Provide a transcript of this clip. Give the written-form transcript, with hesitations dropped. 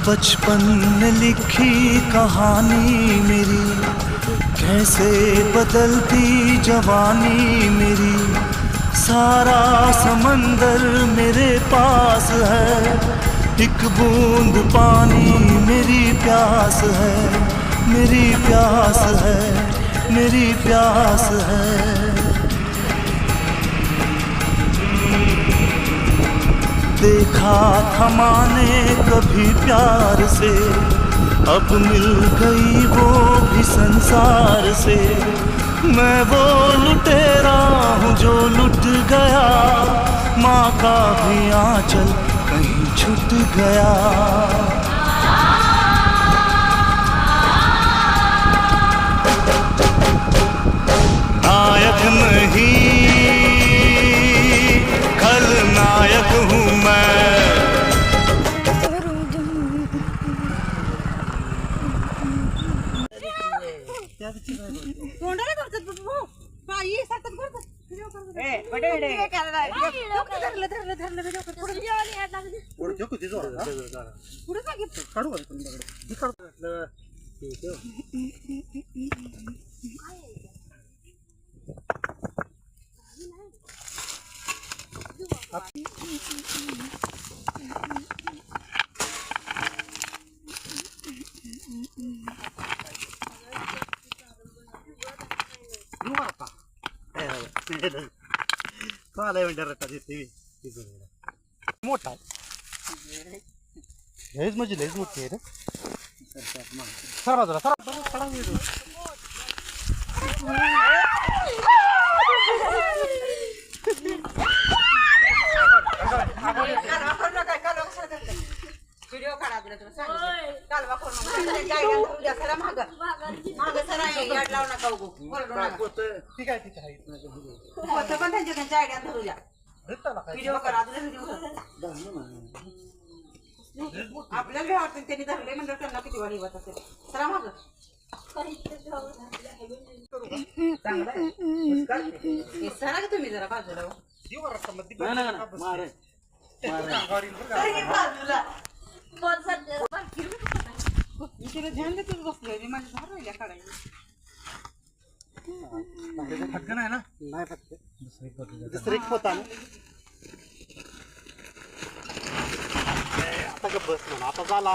बचपन में लिखी कहानी मेरी, कैसे बदलती जवानी मेरी। सारा समंदर मेरे पास है, एक बूंद पानी मेरी प्यास है, मेरी प्यास है, मेरी प्यास है। देखा था माने कभी प्यार से, अब मिल गई वो भी संसार से। मैं वो लुटेरा हूँ जो लुट गया, माँ का भी आंचल कहीं छूट गया। नायक नहीं खलनायक हूँ मैं। तोंडाला करतात बाबू पायी सातात करतात ए बडे बडे धरलं धरलं धरलं व्हिडिओ कर पुढे जेवायला याड लागली पुढे ठेव किती जोर पुढे का घेत काढू का तुमच्याकडे काढू मोठा हेच म्हणजे लयच मोठी आहे रे. सर बाजूला सर व्हिडिओ काढा दिला तुला सांगितलं कालवा करू नका गायडन धरू द्या सरा माग माग सरा याड लावू नका उगो ओरडू नका ठीक आहे होतं पण त्यांच्या आयडिया धरू द्या व्हिडिओ करा दिला व्हिडिओ आपल्याला बी वाटतं त्यांनी धरले म्हणजे त्यांना किती वाढी होत असेल सरा माग सरा का तुम्ही जरा बाजूला तिला ध्यान देतच बसलोय मी माझ्या झाड राहिल्या काढायला फटकन आहे ना नाही फटके दुसरी होता ना आता का बस म्हणा आता झाला